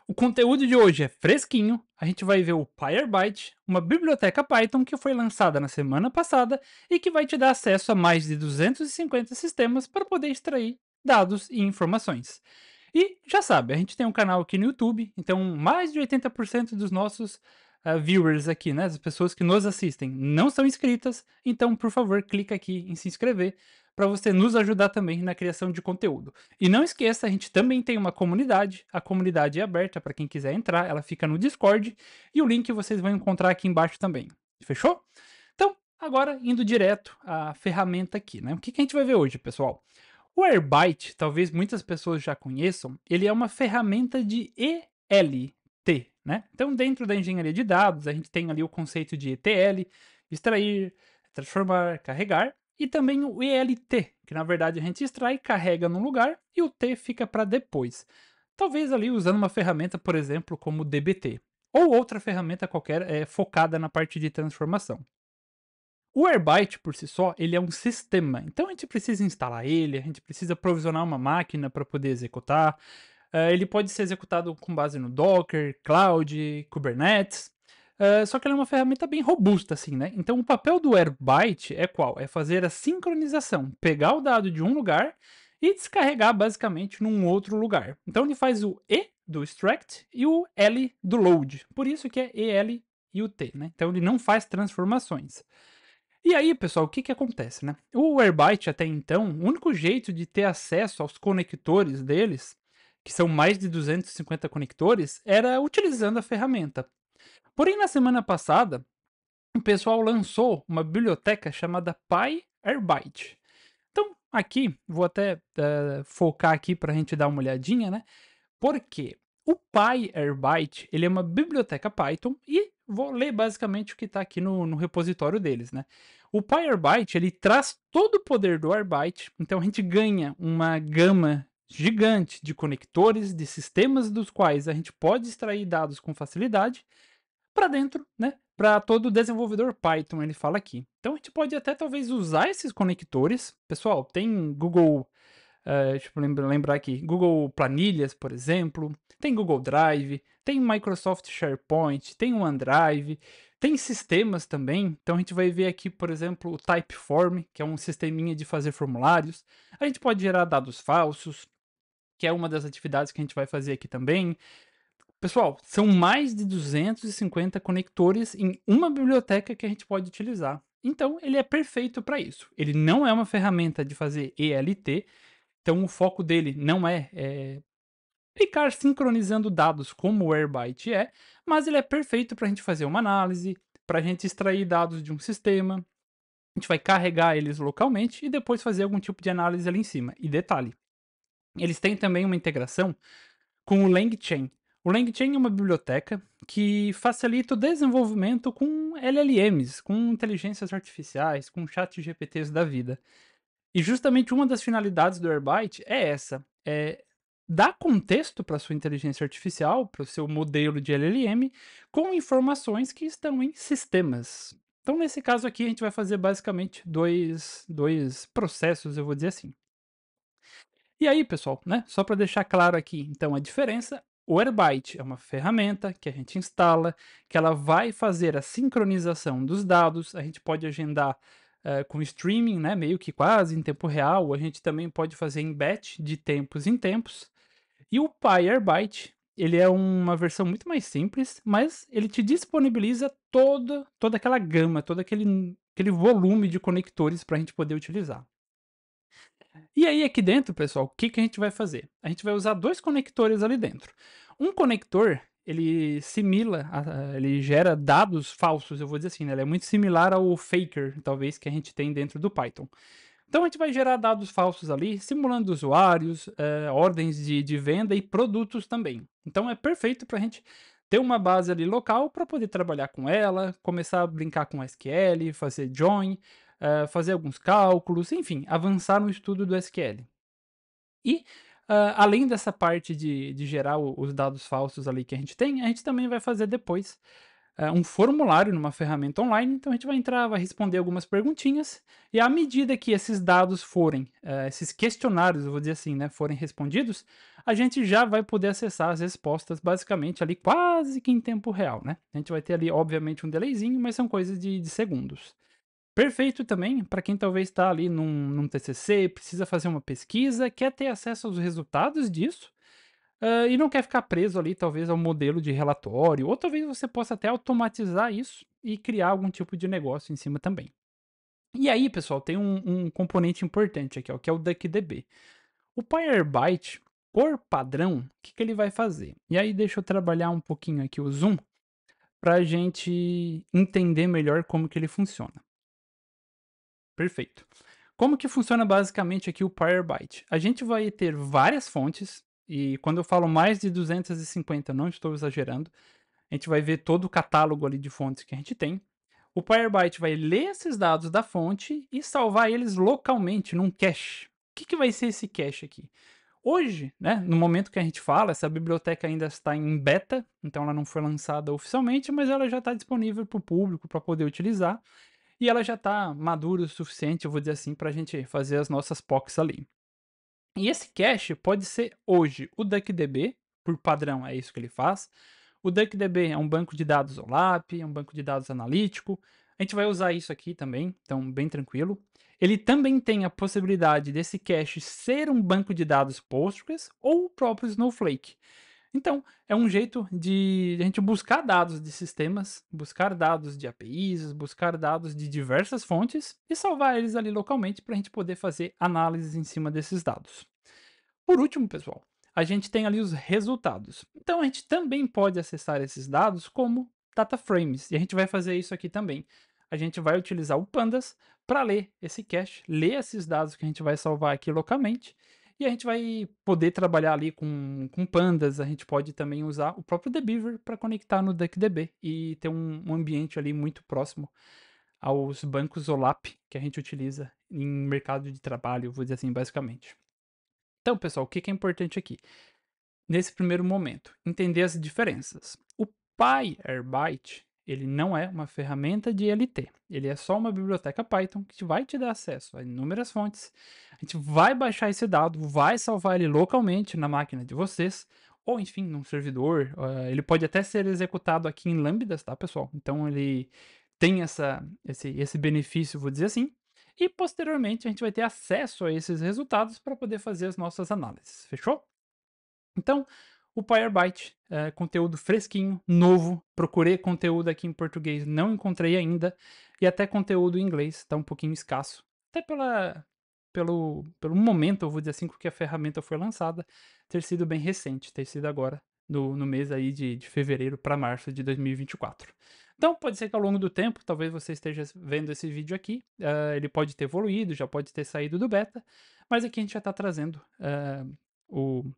O conteúdo de hoje é fresquinho, a gente vai ver o PyArbyte, uma biblioteca Python que foi lançada na semana passada e que vai te dar acesso a mais de 250 sistemas para poder extrair dados e informações. E já sabe, a gente tem um canal aqui no YouTube, então mais de 80% dos nossos viewers aqui, né, as pessoas que nos assistem, não são inscritas, então por favor clica aqui em se inscrever para você nos ajudar também na criação de conteúdo. E não esqueça, a gente também tem uma comunidade, a comunidade é aberta para quem quiser entrar, ela fica no Discord e o link vocês vão encontrar aqui embaixo também. Fechou? Então, agora indo direto à ferramenta aqui, né? O que a gente vai ver hoje, pessoal? O Airbyte, talvez muitas pessoas já conheçam, ele é uma ferramenta de ELT, né? Então, dentro da engenharia de dados, a gente tem ali o conceito de ETL, extrair, transformar, carregar, e também o ELT, que na verdade a gente extrai, carrega num lugar e o T fica para depois. Talvez ali usando uma ferramenta, por exemplo, como o DBT, ou outra ferramenta qualquer focada na parte de transformação. O Airbyte, por si só, ele é um sistema, então a gente precisa instalar ele, a gente precisa provisionar uma máquina para poder executar. Ele pode ser executado com base no Docker, Cloud, Kubernetes, só que ele é uma ferramenta bem robusta, assim, né? Então o papel do Airbyte é qual? É fazer a sincronização, pegar o dado de um lugar e descarregar basicamente num outro lugar. Então ele faz o E do extract e o L do load, por isso que é EL e o T, né? Então ele não faz transformações. E aí, pessoal, o que que acontece, né? O Airbyte até então, o único jeito de ter acesso aos conectores deles, que são mais de 250 conectores, era utilizando a ferramenta. Porém, na semana passada, o pessoal lançou uma biblioteca chamada PyAirbyte. Então, aqui, vou até focar aqui para a gente dar uma olhadinha, né? Porque o PyAirbyte, ele é uma biblioteca Python e vou ler basicamente o que está aqui no repositório deles, né. O PyArbyte, ele traz todo o poder do Airbyte, então a gente ganha uma gama gigante de conectores, de sistemas dos quais a gente pode extrair dados com facilidade para dentro, né, para todo desenvolvedor Python, ele fala aqui. Então a gente pode até talvez usar esses conectores. Pessoal, tem Google deixa eu lembrar aqui, Google Planilhas, por exemplo, tem Google Drive, tem Microsoft SharePoint, tem o OneDrive, tem sistemas também. Então a gente vai ver aqui, por exemplo, o Typeform, que é um sisteminha de fazer formulários. A gente pode gerar dados falsos, que é uma das atividades que a gente vai fazer aqui também. Pessoal, são mais de 250 conectores em uma biblioteca que a gente pode utilizar. Então, ele é perfeito para isso. Ele não é uma ferramenta de fazer ELT, então o foco dele não é ficar sincronizando dados como o Airbyte é, mas ele é perfeito para a gente fazer uma análise, para a gente extrair dados de um sistema, a gente vai carregar eles localmente e depois fazer algum tipo de análise ali em cima. E detalhe, eles têm também uma integração com o LangChain. O LangChain é uma biblioteca que facilita o desenvolvimento com LLMs, com inteligências artificiais, com chat GPTs da vida. E justamente uma das finalidades do Airbyte é essa, é dar contexto para sua inteligência artificial, para o seu modelo de LLM, com informações que estão em sistemas. Então, nesse caso aqui, a gente vai fazer basicamente dois processos, eu vou dizer assim. E aí, pessoal, né, só para deixar claro aqui, então, a diferença, o Airbyte é uma ferramenta que a gente instala, que ela vai fazer a sincronização dos dados, a gente pode agendar com streaming, né, meio que quase em tempo real, a gente também pode fazer em batch de tempos em tempos. E o PyAirbyte, ele é uma versão muito mais simples, mas ele te disponibiliza toda aquela gama, todo aquele volume de conectores para a gente poder utilizar. E aí aqui dentro, pessoal, o que que a gente vai fazer? A gente vai usar 2 conectores ali dentro. Um conector, ele simila, ele gera dados falsos, eu vou dizer assim, né, ele é muito similar ao faker, talvez, que a gente tem dentro do Python. Então a gente vai gerar dados falsos ali, simulando usuários, ordens de venda e produtos também. Então é perfeito para a gente ter uma base ali local para poder trabalhar com ela, começar a brincar com SQL, fazer join, fazer alguns cálculos, enfim, avançar no estudo do SQL. E, além dessa parte de gerar os dados falsos ali que a gente tem, a gente também vai fazer depois, um formulário numa ferramenta online, então a gente vai entrar, vai responder algumas perguntinhas, e à medida que esses dados forem, esses questionários, eu vou dizer assim, né, forem respondidos, a gente já vai poder acessar as respostas basicamente ali quase que em tempo real, né. A gente vai ter ali obviamente um delayzinho, mas são coisas de segundos. Perfeito também para quem talvez está ali num TCC, precisa fazer uma pesquisa, quer ter acesso aos resultados disso, e não quer ficar preso ali talvez ao modelo de relatório, ou talvez você possa até automatizar isso e criar algum tipo de negócio em cima também. E aí, pessoal, tem um componente importante aqui, ó, que é o DuckDB. O Pyrebyte, por padrão, o que que ele vai fazer? E aí deixa eu trabalhar um pouquinho aqui o zoom, para a gente entender melhor como que ele funciona. Perfeito. Como que funciona basicamente aqui o Pyrebyte? A gente vai ter várias fontes, e quando eu falo mais de 250, não estou exagerando, a gente vai ver todo o catálogo ali de fontes que a gente tem. O Pyrebyte vai ler esses dados da fonte e salvar eles localmente num cache. O que que vai ser esse cache aqui? Hoje, né, no momento que a gente fala, essa biblioteca ainda está em beta, então ela não foi lançada oficialmente, mas ela já está disponível para o público para poder utilizar. E ela já está madura o suficiente, eu vou dizer assim, para a gente fazer as nossas POCs ali. E esse cache pode ser hoje o DuckDB, por padrão é isso que ele faz. O DuckDB é um banco de dados OLAP, é um banco de dados analítico. A gente vai usar isso aqui também, então bem tranquilo. Ele também tem a possibilidade desse cache ser um banco de dados Postgres ou o próprio Snowflake. Então, é um jeito de a gente buscar dados de sistemas, buscar dados de APIs, buscar dados de diversas fontes e salvar eles ali localmente para a gente poder fazer análises em cima desses dados. Por último, pessoal, a gente tem ali os resultados. Então, a gente também pode acessar esses dados como data frames, e a gente vai fazer isso aqui também. A gente vai utilizar o Pandas para ler esse cache, ler esses dados que a gente vai salvar aqui localmente, e a gente vai poder trabalhar ali com Pandas. A gente pode também usar o próprio Debeaver para conectar no DuckDB e ter um ambiente ali muito próximo aos bancos OLAP que a gente utiliza em mercado de trabalho, vou dizer assim, basicamente. Então, pessoal, o que que é importante aqui? Nesse primeiro momento, entender as diferenças. O PyAirByte, ele não é uma ferramenta de LT, ele é só uma biblioteca Python que vai te dar acesso a inúmeras fontes. A gente vai baixar esse dado, vai salvar ele localmente na máquina de vocês, ou enfim, num servidor. Ele pode até ser executado aqui em Lambdas, tá, pessoal? Então ele tem esse benefício, vou dizer assim. E posteriormente a gente vai ter acesso a esses resultados para poder fazer as nossas análises. Fechou? Então, o Pyrebyte, conteúdo fresquinho, novo. Procurei conteúdo aqui em português, não encontrei ainda. E até conteúdo em inglês, está um pouquinho escasso. Até pelo momento, eu vou dizer assim, que a ferramenta foi lançada, ter sido bem recente, ter sido agora, no mês aí de fevereiro para março de 2024. Então, pode ser que ao longo do tempo, talvez você esteja vendo esse vídeo aqui, ele pode ter evoluído, já pode ter saído do beta, mas aqui a gente já está trazendo o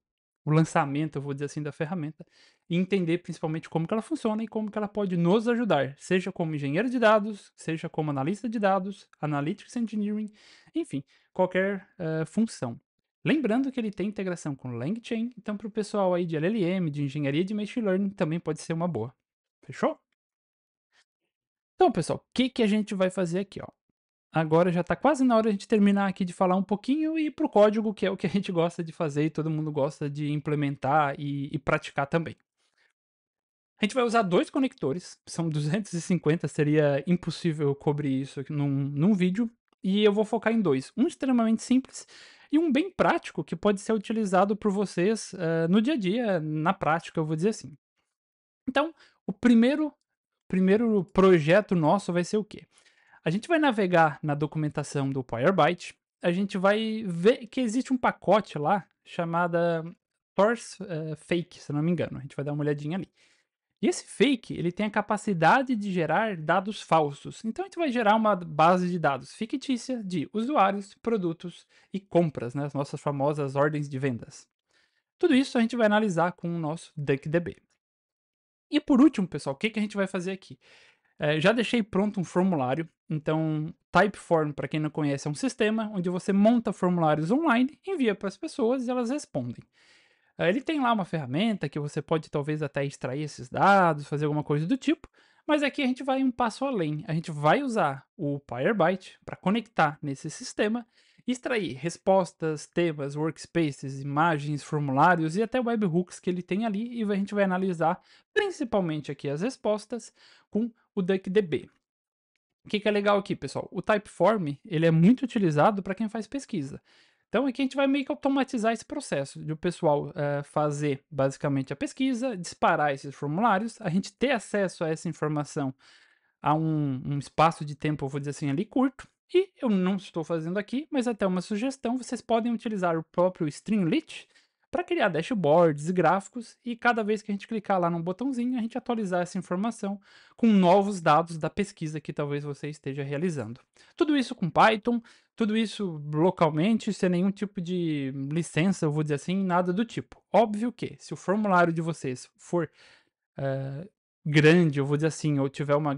o lançamento, eu vou dizer assim, da ferramenta, e entender principalmente como que ela funciona e como que ela pode nos ajudar, seja como engenheiro de dados, seja como analista de dados, analytics engineering, enfim, qualquer função. Lembrando que ele tem integração com LangChain, então para o pessoal aí de LLM, de engenharia de machine learning, também pode ser uma boa. Fechou? Então, pessoal, o que que a gente vai fazer aqui, ó? Agora já está quase na hora de a gente terminar aqui de falar um pouquinho e ir para o código, que é o que a gente gosta de fazer e todo mundo gosta de implementar e praticar também. A gente vai usar 2 conectores, são 250, seria impossível cobrir isso aqui num vídeo, e eu vou focar em 2. Um extremamente simples e um bem prático, que pode ser utilizado por vocês, no dia a dia, na prática, eu vou dizer assim. Então, o primeiro projeto nosso vai ser o quê? A gente vai navegar na documentação do Pyrebyte, a gente vai ver que existe um pacote lá chamada Source Fake, se eu não me engano, a gente vai dar uma olhadinha ali. E esse fake, ele tem a capacidade de gerar dados falsos. Então a gente vai gerar uma base de dados fictícia de usuários, produtos e compras, né, as nossas famosas ordens de vendas. Tudo isso a gente vai analisar com o nosso DuckDB. E por último, pessoal, o que que a gente vai fazer aqui? Já deixei pronto um formulário, então Typeform, para quem não conhece, é um sistema onde você monta formulários online, envia para as pessoas e elas respondem. Ele tem lá uma ferramenta que você pode talvez até extrair esses dados, fazer alguma coisa do tipo, Mas aqui a gente vai um passo além, a gente vai usar o Pyrebyte para conectar nesse sistema e extrair respostas, temas, workspaces, imagens, formulários e até webhooks que ele tem ali, e a gente vai analisar principalmente aqui as respostas com o DuckDB. O que é legal aqui, pessoal? O Typeform, ele é muito utilizado para quem faz pesquisa. Então aqui a gente vai meio que automatizar esse processo de o pessoal fazer basicamente a pesquisa, disparar esses formulários, a gente ter acesso a essa informação a um espaço de tempo, eu vou dizer assim, ali curto. E eu não estou fazendo aqui, mas até uma sugestão, vocês podem utilizar o próprio Streamlit para criar dashboards e gráficos, e cada vez que a gente clicar lá num botãozinho, a gente atualizar essa informação com novos dados da pesquisa que talvez você esteja realizando. Tudo isso com Python, tudo isso localmente, sem nenhum tipo de licença, eu vou dizer assim, nada do tipo. Óbvio que, se o formulário de vocês for grande, eu vou dizer assim, ou tiver um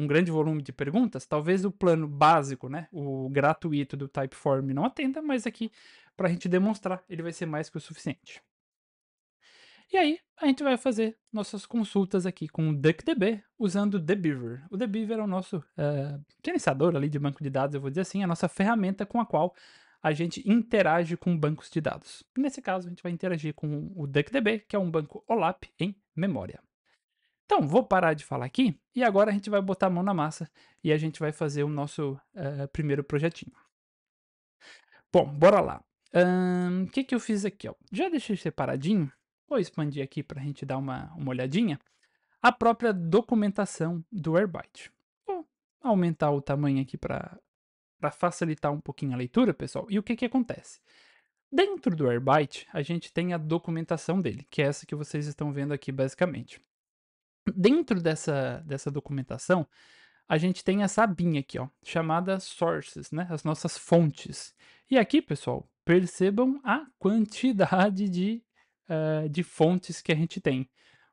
grande volume de perguntas, talvez o plano básico, né, o gratuito do Typeform não atenda, mas aqui, para a gente demonstrar, ele vai ser mais que o suficiente. E aí, a gente vai fazer nossas consultas aqui com o DuckDB, usando o TheBeaver. O TheBeaver é o nosso gerenciador ali de banco de dados, eu vou dizer assim, a nossa ferramenta com a qual a gente interage com bancos de dados. Nesse caso, a gente vai interagir com o DuckDB, que é um banco OLAP em memória. Então, vou parar de falar aqui e agora a gente vai botar a mão na massa e a gente vai fazer o nosso primeiro projetinho. Bom, bora lá. O que que eu fiz aqui, ó? Já deixei separadinho, vou expandir aqui para a gente dar uma olhadinha, a própria documentação do Airbyte. Vou aumentar o tamanho aqui para facilitar um pouquinho a leitura, pessoal. E o que que acontece? Dentro do Airbyte, a gente tem a documentação dele, que é essa que vocês estão vendo aqui basicamente. Dentro dessa documentação, a gente tem essa abinha aqui, ó, chamada sources, né, as nossas fontes. E aqui, pessoal, percebam a quantidade de fontes que a gente tem.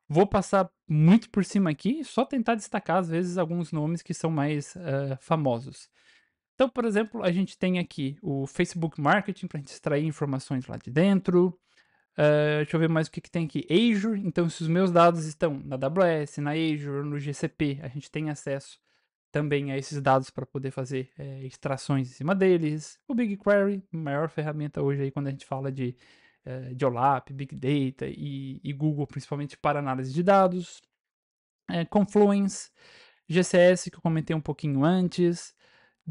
Vou passar muito por cima aqui, só tentar destacar, às vezes, alguns nomes que são mais famosos. Então, por exemplo, a gente tem aqui o Facebook Marketing para a gente extrair informações lá de dentro. Deixa eu ver mais o que que tem aqui. Azure, então se os meus dados estão na AWS, na Azure, no GCP, a gente tem acesso também a esses dados para poder fazer extrações em cima deles. O BigQuery, maior ferramenta hoje aí quando a gente fala de OLAP, Big Data e Google, principalmente para análise de dados. Confluence, GCS, que eu comentei um pouquinho antes,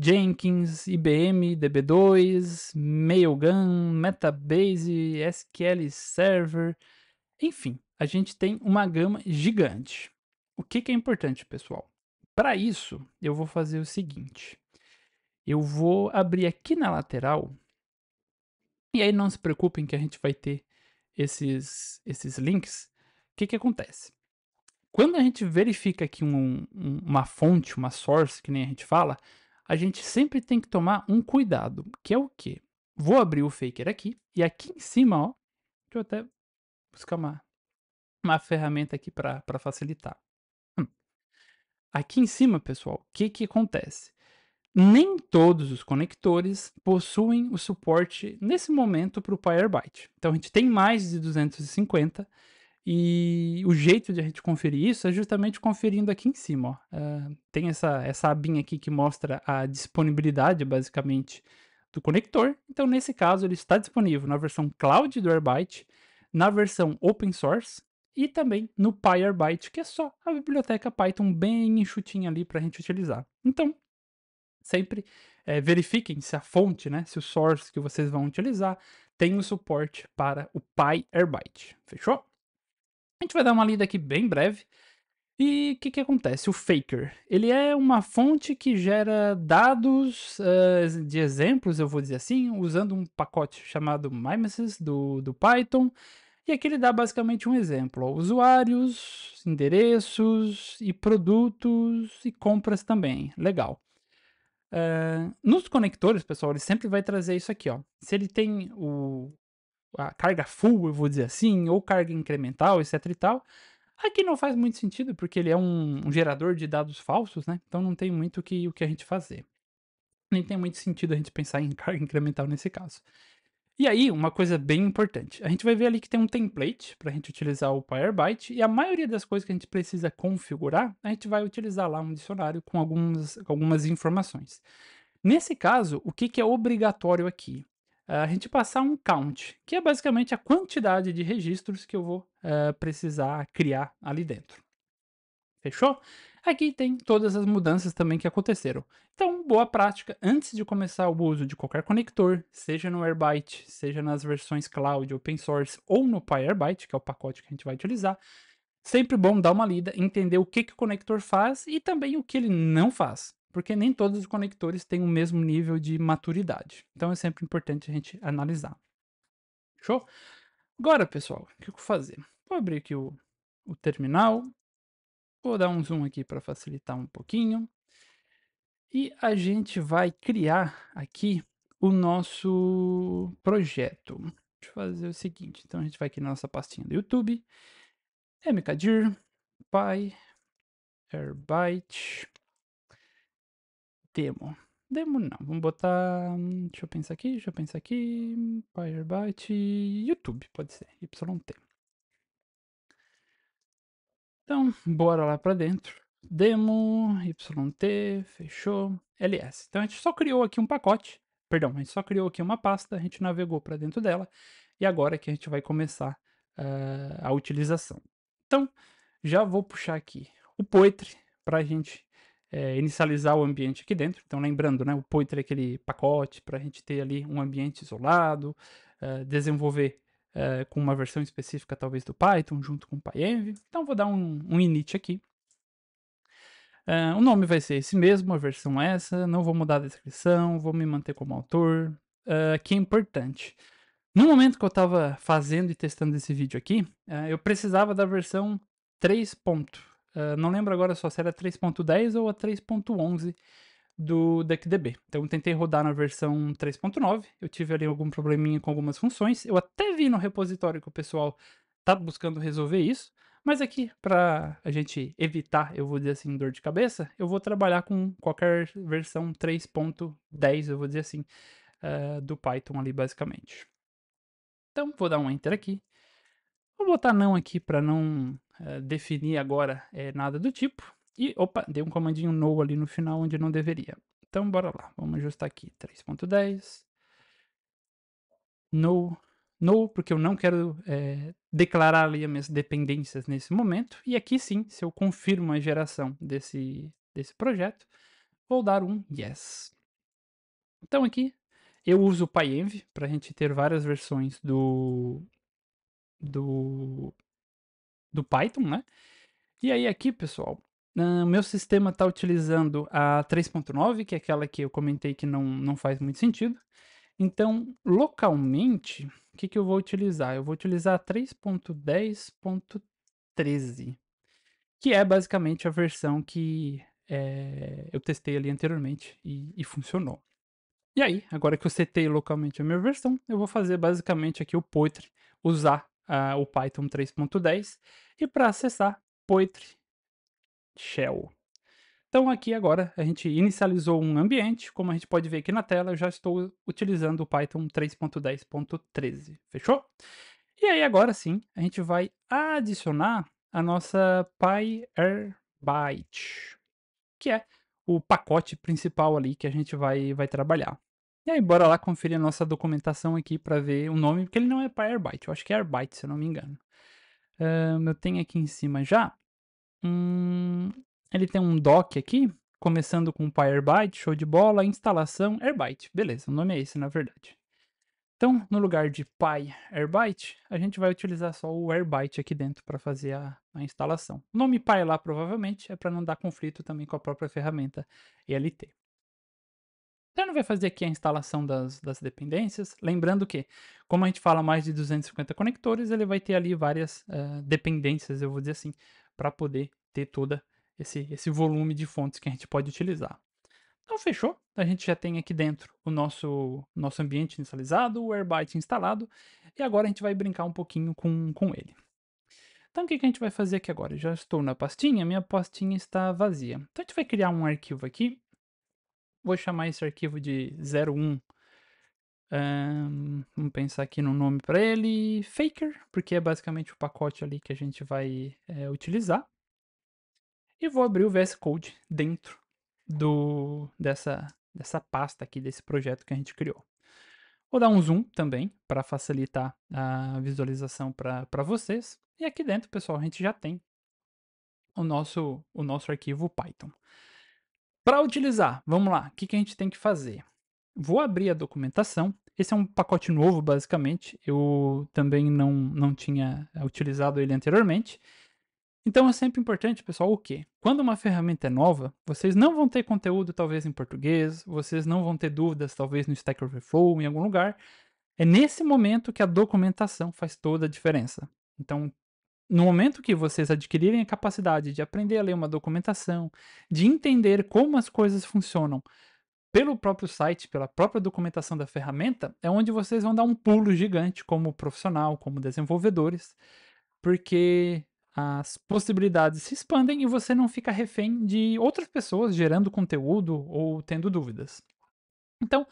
Jenkins, IBM, DB2, Mailgun, Metabase, SQL Server, enfim, a gente tem uma gama gigante. O que que é importante, pessoal? Para isso, eu vou fazer o seguinte, eu vou abrir aqui na lateral, e aí não se preocupem que a gente vai ter esses links. O que que acontece? Quando a gente verifica aqui uma fonte, uma source, que nem a gente fala, a gente sempre tem que tomar um cuidado, que é o quê? Vou abrir o Faker aqui, e aqui em cima, ó, deixa eu até buscar uma ferramenta aqui para facilitar. Hum. Aqui em cima, pessoal, o que que acontece? Nem todos os conectores possuem o suporte nesse momento para o Pyrebyte. Então a gente tem mais de 250 e o jeito de a gente conferir isso é justamente conferindo aqui em cima, ó. Tem essa abinha aqui que mostra a disponibilidade, basicamente, do conector. Então, nesse caso, ele está disponível na versão cloud do Airbyte, na versão open source e também no PyAirbyte, que é só a biblioteca Python bem enxutinha ali para a gente utilizar. Então, sempre verifiquem se a fonte, né, se o source que vocês vão utilizar tem o suporte para o PyAirbyte. Fechou? A gente vai dar uma lida aqui bem breve. E o que que acontece? O Faker, ele é uma fonte que gera dados de exemplos, eu vou dizer assim, usando um pacote chamado Mimesis do Python. E aqui ele dá basicamente um exemplo, ó, usuários, endereços e produtos e compras também. Legal. Nos conectores, pessoal, ele sempre vai trazer isso aqui, ó. Se ele tem a carga full, eu vou dizer assim, ou carga incremental, etc e tal. Aqui não faz muito sentido, porque ele é um gerador de dados falsos, né? Então não tem muito o que a gente fazer. Nem tem muito sentido a gente pensar em carga incremental nesse caso. E aí, uma coisa bem importante, a gente vai ver ali que tem um template para a gente utilizar o Pyrebyte e a maioria das coisas que a gente precisa configurar, a gente vai utilizar lá um dicionário com algumas informações. Nesse caso, o que que é obrigatório aqui? A gente passar um count, que é basicamente a quantidade de registros que eu vou, precisar criar ali dentro. Fechou? Aqui tem todas as mudanças também que aconteceram. Então, boa prática, antes de começar o uso de qualquer conector, seja no Airbyte, seja nas versões cloud, open source ou no PyAirbyte, que é o pacote que a gente vai utilizar, sempre bom dar uma lida, entender o que, que o conector faz e também o que ele não faz, porque nem todos os conectores têm o mesmo nível de maturidade. Então é sempre importante a gente analisar. Fechou? Agora, pessoal, o que eu vou fazer? Vou abrir aqui o terminal. Vou dar um zoom aqui para facilitar um pouquinho. E a gente vai criar aqui o nosso projeto. Deixa eu fazer o seguinte, então a gente vai aqui na nossa pastinha do YouTube, mkdir, pyrebyte, demo. Demo não, vamos botar, deixa eu pensar aqui, pyrebyte, YouTube, pode ser, YT. Então, bora lá para dentro. Demo, YT, fechou, ls. Então a gente só criou aqui um pacote, perdão, a gente só criou aqui uma pasta, a gente navegou para dentro dela, e agora que a gente vai começar a utilização. Então, já vou puxar aqui o Poetry para a gente inicializar o ambiente aqui dentro. Então, lembrando, né, o Poetry é aquele pacote para a gente ter ali um ambiente isolado, desenvolver com uma versão específica talvez do Python, junto com o PyEnv. Então vou dar um init aqui. O nome vai ser esse mesmo, a versão é essa, não vou mudar a descrição, vou me manter como autor, que é importante. No momento que eu estava fazendo e testando esse vídeo aqui, eu precisava da versão 3. Não lembro agora só se era 3.10 ou a 3.11 do DuckDB. Então eu tentei rodar na versão 3.9, eu tive ali algum probleminha com algumas funções, eu até vi no repositório que o pessoal tá buscando resolver isso, mas aqui para a gente evitar, eu vou dizer assim, dor de cabeça, eu vou trabalhar com qualquer versão 3.10, eu vou dizer assim, do Python ali basicamente. Então vou dar um enter aqui, vou botar não aqui para não definir agora nada do tipo. E, opa, dei um comandinho no ali no final onde não deveria. Então bora lá, vamos ajustar aqui 3.10, no, no, porque eu não quero declarar ali as minhas dependências nesse momento. E aqui sim, se eu confirmo a geração desse projeto, vou dar um yes. Então aqui eu uso o PyEnv para a gente ter várias versões do, do Python, né? E aí aqui, pessoal, meu sistema está utilizando a 3.9, que é aquela que eu comentei que não faz muito sentido. Então, localmente, o que, que eu vou utilizar? Eu vou utilizar a 3.10.13, que é basicamente a versão que eu testei ali anteriormente e funcionou. E aí, agora que eu setei localmente a minha versão, eu vou fazer basicamente aqui o Poetry, usar o Python 3.10 e para acessar Poetry Shell. Então aqui agora a gente inicializou um ambiente, como a gente pode ver aqui na tela, eu já estou utilizando o Python 3.10.13, fechou? E aí agora sim, a gente vai adicionar a nossa PyAirbyte, que é o pacote principal ali que a gente vai trabalhar. E aí bora lá conferir a nossa documentação aqui para ver o nome, porque ele não é PyAirbyte, eu acho que é Airbyte, se eu não me engano. Eu tenho aqui em cima já ele tem um doc aqui, começando com PyAirbyte, show de bola, instalação, Airbyte. Beleza, o nome é esse, na verdade. Então, no lugar de PyAirbyte, a gente vai utilizar só o Airbyte aqui dentro para fazer a instalação. O nome Py lá, provavelmente, é para não dar conflito também com a própria ferramenta ELT. Então, ele vai fazer aqui a instalação das dependências. Lembrando que, como a gente fala mais de 250 conectores, ele vai ter ali várias dependências, eu vou dizer assim, para poder ter toda esse volume de fontes que a gente pode utilizar. Então, fechou. A gente já tem aqui dentro o nosso ambiente inicializado, o Airbyte instalado, e agora a gente vai brincar um pouquinho com ele. Então, o que a gente vai fazer aqui agora? Eu já estou na pastinha, minha pastinha está vazia. Então, a gente vai criar um arquivo aqui. Vou chamar esse arquivo de 01 Vamos pensar aqui no nome para ele, Faker, porque é basicamente o pacote ali que a gente vai, utilizar. E vou abrir o VS Code dentro dessa pasta aqui, desse projeto que a gente criou. Vou dar um zoom também, para facilitar a visualização para vocês. E aqui dentro, pessoal, a gente já tem o nosso arquivo Python. Para utilizar, vamos lá, o que a gente tem que fazer? Vou abrir a documentação. Esse é um pacote novo, basicamente. Eu também não tinha utilizado ele anteriormente. Então é sempre importante, pessoal, o quê? Quando uma ferramenta é nova, vocês não vão ter conteúdo talvez em português, vocês não vão ter dúvidas talvez no Stack Overflow, em algum lugar. É nesse momento que a documentação faz toda a diferença. Então, no momento que vocês adquirirem a capacidade de aprender a ler uma documentação, de entender como as coisas funcionam pelo próprio site, pela própria documentação da ferramenta, é onde vocês vão dar um pulo gigante como profissional, como desenvolvedores, porque as possibilidades se expandem e você não fica refém de outras pessoas gerando conteúdo ou tendo dúvidas. Então,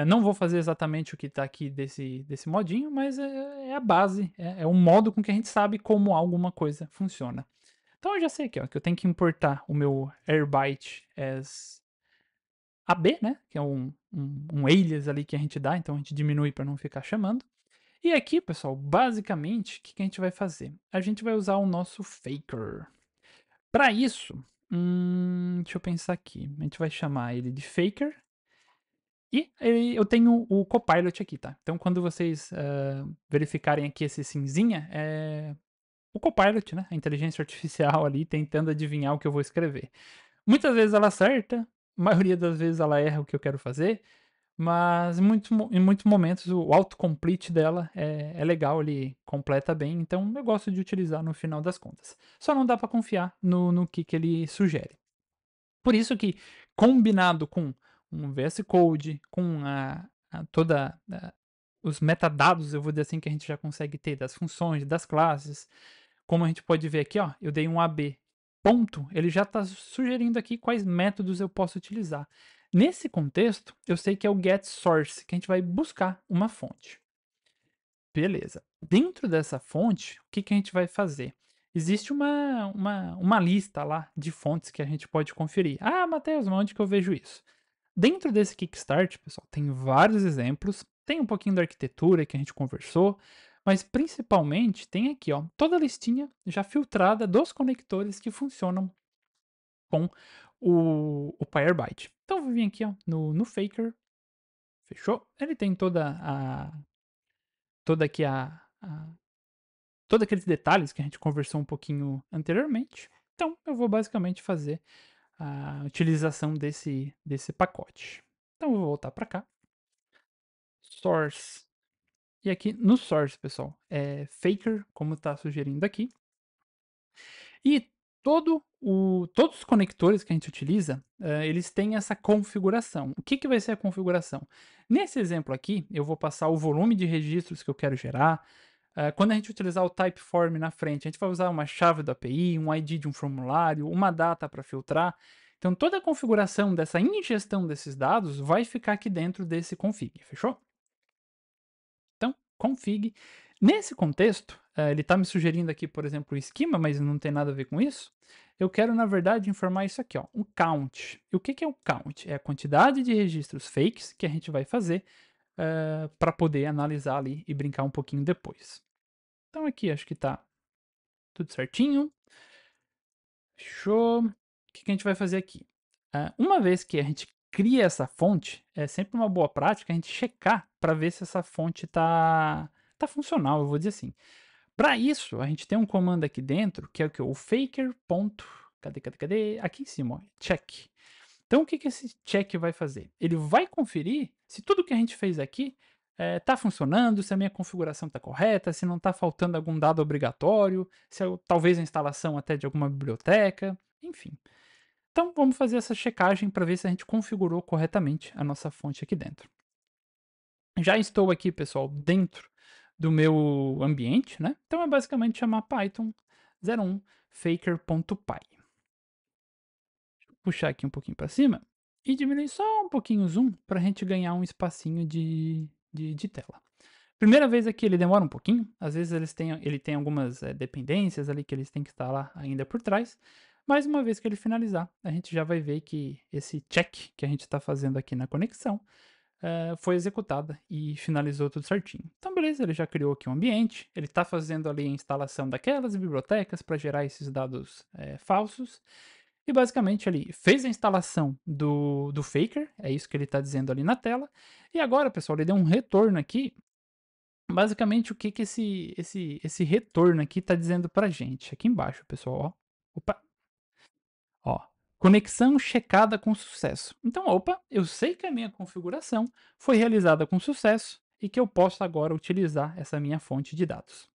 não vou fazer exatamente o que está aqui desse modinho, mas é a base, é o modo com que a gente sabe como alguma coisa funciona. Então eu já sei aqui, ó, que eu tenho que importar o meu Airbyte as AB, né, que é um alias ali que a gente dá, então a gente diminui para não ficar chamando. E aqui, pessoal, basicamente, o que a gente vai fazer? A gente vai usar o nosso faker. Para isso, deixa eu pensar aqui. A gente vai chamar ele de faker. E eu tenho o Copilot aqui, tá? Então, quando vocês verificarem aqui esse cinzinha, é o Copilot, né? A inteligência artificial ali tentando adivinhar o que eu vou escrever. Muitas vezes ela acerta, a maioria das vezes ela erra o que eu quero fazer, mas em muitos momentos o autocomplete dela é legal, ele completa bem, então eu gosto de utilizar no final das contas. Só não dá para confiar no que ele sugere. Por isso que, combinado com um VS Code, com toda os metadados, eu vou dizer assim, que a gente já consegue ter das funções, das classes, como a gente pode ver aqui, ó, eu dei um AB ponto, ele já está sugerindo aqui quais métodos eu posso utilizar. Nesse contexto, eu sei que é o get source, que a gente vai buscar uma fonte. Beleza. Dentro dessa fonte, o que a gente vai fazer? Existe uma lista lá de fontes que a gente pode conferir. Ah, Matheus, mas onde que eu vejo isso? Dentro desse Kickstart, pessoal, tem vários exemplos. Tem um pouquinho da arquitetura que a gente conversou, mas principalmente tem aqui, ó, toda a listinha já filtrada dos conectores que funcionam com o Pyrebyte. Então eu vou vir aqui, ó, no Faker, fechou? Ele tem toda aqui todos aqueles detalhes que a gente conversou um pouquinho anteriormente. Então eu vou basicamente fazer a utilização desse pacote. Então eu vou voltar para cá, source. E aqui no source, pessoal, é faker, como está sugerindo aqui. E todos os conectores que a gente utiliza, eles têm essa configuração. O que vai ser a configuração? Nesse exemplo aqui, eu vou passar o volume de registros que eu quero gerar. Quando a gente utilizar o typeform na frente, a gente vai usar uma chave da API, um ID de um formulário, uma data para filtrar. Então, toda a configuração dessa ingestão desses dados vai ficar aqui dentro desse config, fechou? Então, config. Nesse contexto, ele está me sugerindo aqui, por exemplo, o esquema, mas não tem nada a ver com isso. Eu quero, na verdade, informar isso aqui, ó, um count. E o que é o count? É a quantidade de registros fakes que a gente vai fazer para poder analisar ali e brincar um pouquinho depois. Então aqui acho que está tudo certinho. Fechou. O que a gente vai fazer aqui? Uma vez que a gente cria essa fonte, é sempre uma boa prática a gente checar para ver se essa fonte tá funcional, eu vou dizer assim. Para isso, a gente tem um comando aqui dentro, que é o que? O faker. Cadê? Aqui em cima, ó, check. Então, o que esse check vai fazer? Ele vai conferir se tudo que a gente fez aqui está funcionando, se a minha configuração está correta, se não está faltando algum dado obrigatório, se talvez a instalação até de alguma biblioteca, enfim. Então, vamos fazer essa checagem para ver se a gente configurou corretamente a nossa fonte aqui dentro. Já estou aqui, pessoal, dentro do meu ambiente, né? Então é basicamente chamar Python 01 faker.py. Puxar aqui um pouquinho para cima e diminuir só um pouquinho o zoom para a gente ganhar um espacinho de tela. Primeira vez aqui ele demora um pouquinho, às vezes ele tem algumas, dependências ali que eles têm que instalar ainda por trás, mas uma vez que ele finalizar, a gente já vai ver que esse check que a gente está fazendo aqui na conexão, foi executada e finalizou tudo certinho. Então beleza, ele já criou aqui um ambiente, ele está fazendo ali a instalação daquelas bibliotecas para gerar esses dados, falsos, e basicamente ele fez a instalação do faker, é isso que ele está dizendo ali na tela, e agora pessoal, ele deu um retorno aqui. Basicamente, o que que esse retorno aqui está dizendo pra gente? Aqui embaixo, pessoal, ó. Opa, ó. Conexão checada com sucesso. Então, opa, eu sei que a minha configuração foi realizada com sucesso e que eu posso agora utilizar essa minha fonte de dados.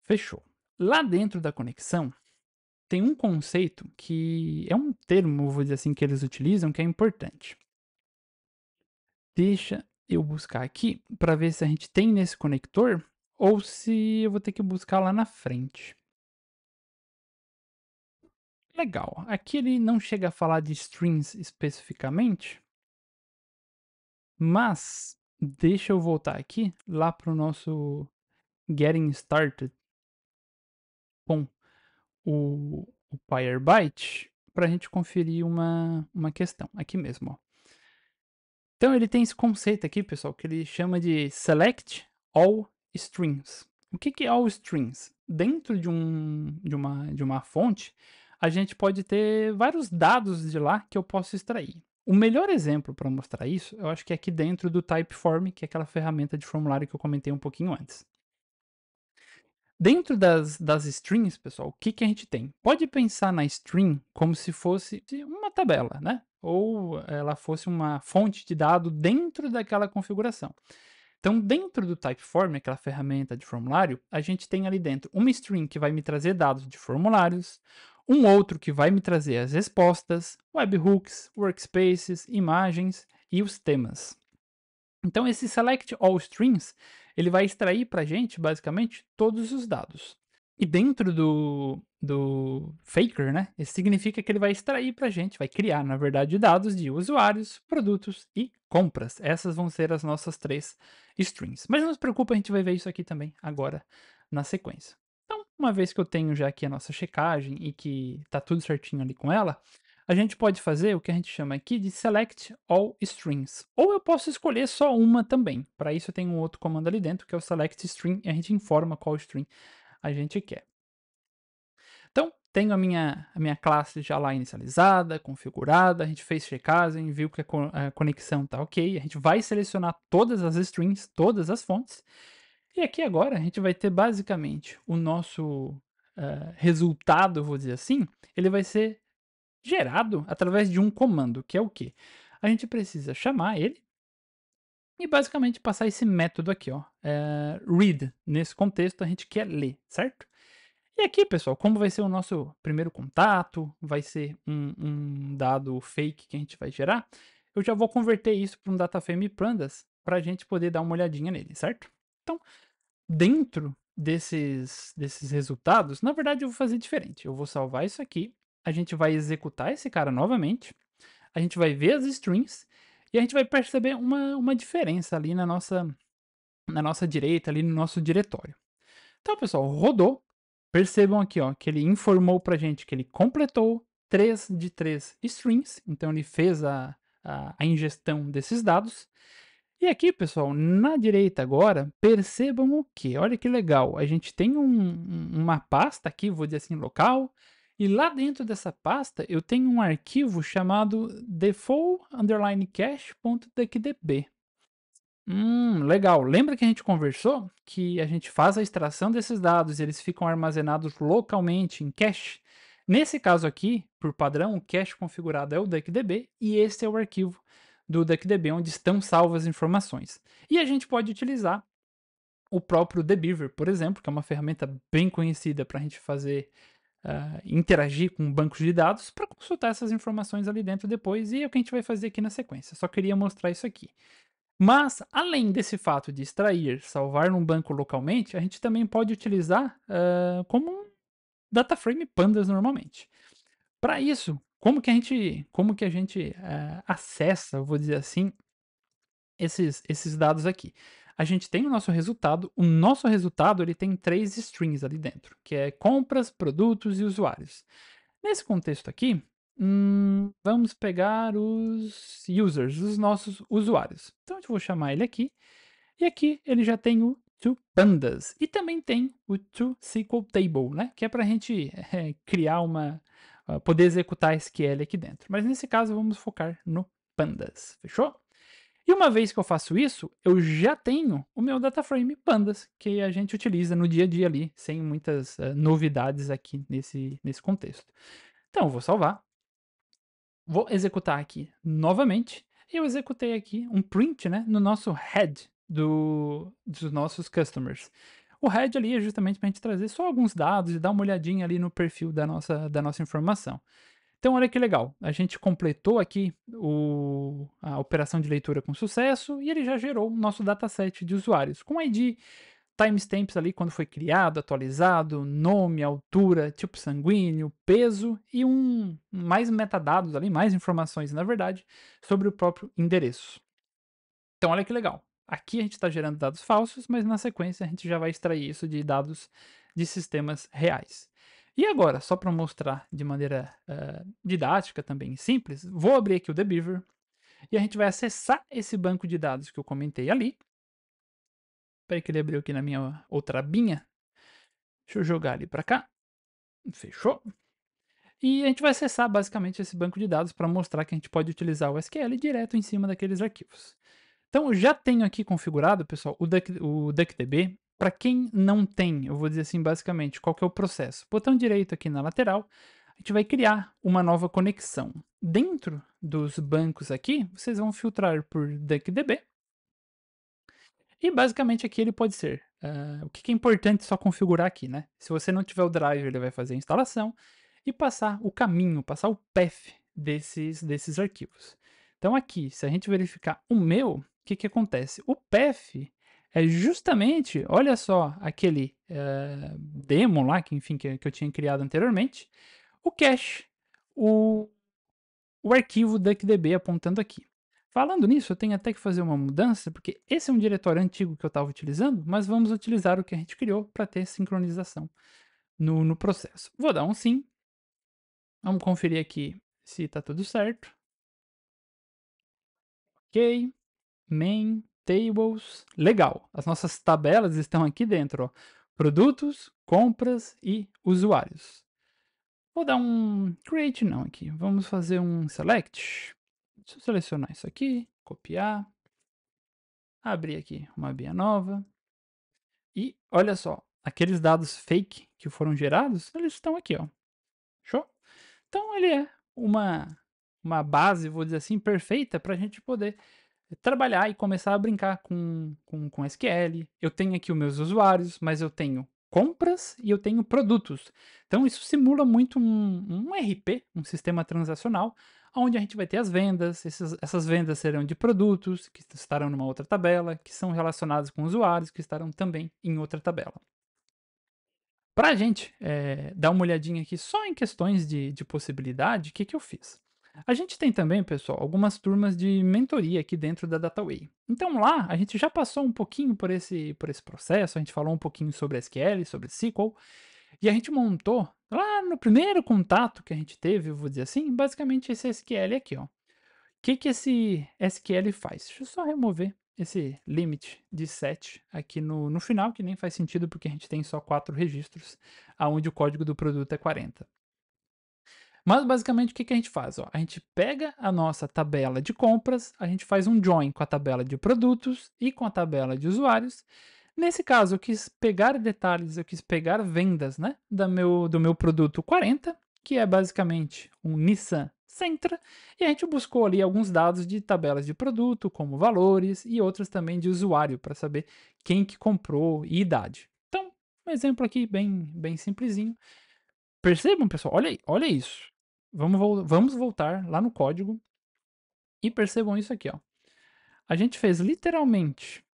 Fechou. Lá dentro da conexão, tem um conceito que é um termo, vou dizer assim, que eles utilizam, que é importante. Deixa eu buscar aqui para ver se a gente tem nesse conector ou se eu vou ter que buscar lá na frente. Legal. Aqui ele não chega a falar de strings especificamente, mas deixa eu voltar aqui lá para o nosso getting started com o Pyrebyte para a gente conferir uma questão. Aqui mesmo, ó. Então ele tem esse conceito aqui, pessoal, que ele chama de select all strings. O que que é all strings? Dentro de uma fonte, a gente pode ter vários dados de lá que eu posso extrair. O melhor exemplo para mostrar isso, eu acho que é aqui dentro do Typeform, que é aquela ferramenta de formulário que eu comentei um pouquinho antes. Dentro das strings, pessoal, o que que a gente tem? Pode pensar na string como se fosse uma tabela, né? Ou ela fosse uma fonte de dado dentro daquela configuração. Então, dentro do Typeform, aquela ferramenta de formulário, a gente tem ali dentro uma string que vai me trazer dados de formulários, um outro que vai me trazer as respostas, webhooks, workspaces, imagens e os temas. Então, esse select all strings, ele vai extrair para a gente, basicamente, todos os dados. E dentro do faker, né, isso significa que ele vai extrair para a gente, vai criar, na verdade, dados de usuários, produtos e compras. Essas vão ser as nossas três strings. Mas não se preocupe, a gente vai ver isso aqui também agora na sequência. Então, uma vez que eu tenho já aqui a nossa checagem e que está tudo certinho ali com ela, a gente pode fazer o que a gente chama aqui de select all strings. Ou eu posso escolher só uma também. Para isso eu tenho um outro comando ali dentro, que é o select string, e a gente informa qual string a gente quer. Então, tenho a minha classe já lá inicializada, configurada, a gente fez checagem, viu que a conexão está ok, a gente vai selecionar todas as strings, todas as fontes, e aqui agora a gente vai ter basicamente o nosso resultado, vou dizer assim, ele vai ser gerado através de um comando, que é o quê? A gente precisa chamar ele e basicamente passar esse método aqui, ó, read. Nesse contexto a gente quer ler, certo? E aqui, pessoal, como vai ser o nosso primeiro contato, vai ser um dado fake que a gente vai gerar, eu já vou converter isso para um dataframe pandas para a gente poder dar uma olhadinha nele, certo? Então, dentro desses resultados, na verdade eu vou fazer diferente. Eu vou salvar isso aqui, a gente vai executar esse cara novamente, a gente vai ver as strings e a gente vai perceber uma diferença ali na nossa direita, ali no nosso diretório. Então, pessoal, rodou. Percebam aqui, ó, que ele informou pra gente que ele completou 3 de 3 strings, então ele fez a ingestão desses dados. E aqui, pessoal, na direita agora, percebam o que? Olha que legal, a gente tem uma pasta aqui, vou dizer assim, local, e lá dentro dessa pasta eu tenho um arquivo chamado default_cache.txtdb. Legal. Lembra que a gente conversou que a gente faz a extração desses dados e eles ficam armazenados localmente em cache? Nesse caso aqui, por padrão, o cache configurado é o DuckDB e esse é o arquivo do DuckDB onde estão salvas as informações. E a gente pode utilizar o próprio Dbeaver, por exemplo, que é uma ferramenta bem conhecida para a gente fazer interagir com bancos de dados para consultar essas informações ali dentro depois e é o que a gente vai fazer aqui na sequência. Só queria mostrar isso aqui. Mas, além desse fato de extrair, salvar num banco localmente, a gente também pode utilizar como um dataframe pandas normalmente. Para isso, como que a gente acessa, vou dizer assim, esses dados aqui. A gente tem o nosso resultado ele tem 3 strings ali dentro, que é compras, produtos e usuários. Nesse contexto aqui, vamos pegar os users, os nossos usuários. Então eu vou chamar ele aqui, e aqui ele já tem o toPandas, e também tem o toSQLTable, né, que é para a gente criar poder executar SQL aqui dentro. Mas nesse caso vamos focar no pandas, fechou? E uma vez que eu faço isso, eu já tenho o meu data frame pandas, que a gente utiliza no dia a dia ali, sem muitas novidades aqui nesse contexto. Então eu vou salvar, vou executar aqui novamente, e eu executei aqui um print, né, no nosso head dos nossos customers. O head ali é justamente para a gente trazer só alguns dados e dar uma olhadinha ali no perfil da nossa informação. Então, olha que legal, a gente completou aqui a operação de leitura com sucesso e ele já gerou o nosso dataset de usuários, com ID, timestamps ali quando foi criado, atualizado, nome, altura, tipo sanguíneo, peso e mais metadados ali, mais informações, na verdade, sobre o próprio endereço. Então, olha que legal. Aqui a gente está gerando dados falsos, mas na sequência a gente já vai extrair isso de dados de sistemas reais. E agora, só para mostrar de maneira didática também simples, vou abrir aqui o The Beaver e a gente vai acessar esse banco de dados que eu comentei ali. Espera que ele abriu aqui na minha outra abinha. Deixa eu jogar ali para cá. Fechou. E a gente vai acessar basicamente esse banco de dados para mostrar que a gente pode utilizar o SQL direto em cima daqueles arquivos. Então, eu já tenho aqui configurado, pessoal, o DuckDB. Para quem não tem, eu vou dizer assim, basicamente, qual que é o processo? Botão direito aqui na lateral, a gente vai criar uma nova conexão. Dentro dos bancos aqui, vocês vão filtrar por DuckDB. E basicamente aqui ele pode ser. O que é importante só configurar aqui, né? Se você não tiver o driver, ele vai fazer a instalação e passar o caminho, passar o path desses arquivos. Então aqui, se a gente verificar o meu, o que acontece? O path é justamente, olha só, aquele demo lá, que enfim, que eu tinha criado anteriormente, o cache, o, o arquivo DuckDB apontando aqui. Falando nisso, eu tenho até que fazer uma mudança, porque esse é um diretório antigo que eu estava utilizando, mas vamos utilizar o que a gente criou para ter sincronização no processo. Vou dar um sim. Vamos conferir aqui se está tudo certo. Ok. Main, tables. Legal. As nossas tabelas estão aqui dentro. Ó. Produtos, compras e usuários. Vou dar um create não aqui. Vamos fazer um select. Deixa eu selecionar isso aqui, copiar. Abrir aqui uma abinha nova. E olha só, aqueles dados fake que foram gerados, eles estão aqui, ó. Show? Então ele é uma base, vou dizer assim, perfeita para a gente poder trabalhar e começar a brincar com SQL. Eu tenho aqui os meus usuários, mas eu tenho compras e eu tenho produtos. Então isso simula muito um RP, um sistema transacional, onde a gente vai ter as vendas, essas vendas serão de produtos que estarão numa outra tabela, que são relacionados com usuários que estarão também em outra tabela. Para a gente dar uma olhadinha aqui só em questões de possibilidade, o que eu fiz? A gente tem também, pessoal, algumas turmas de mentoria aqui dentro da DataWay. Então lá, a gente já passou um pouquinho por esse processo, a gente falou um pouquinho sobre SQL, sobre SQL, e a gente montou, lá no primeiro contato que a gente teve, eu vou dizer assim, basicamente esse SQL aqui, ó. Que esse SQL faz? Deixa eu só remover esse limit de set aqui no final, que nem faz sentido porque a gente tem só 4 registros, aonde o código do produto é 40. Mas basicamente o que a gente faz? Ó? A gente pega a nossa tabela de compras, a gente faz um join com a tabela de produtos e com a tabela de usuários. Nesse caso, eu quis pegar detalhes, eu quis pegar vendas, né, do meu produto 40, que é basicamente um Nissan Sentra, e a gente buscou ali alguns dados de tabelas de produto, como valores, e outros também de usuário, para saber quem que comprou e idade. Então, um exemplo aqui bem simplesinho. Percebam, pessoal, olha isso. Vamos voltar lá no código e percebam isso aqui, ó. A gente fez literalmente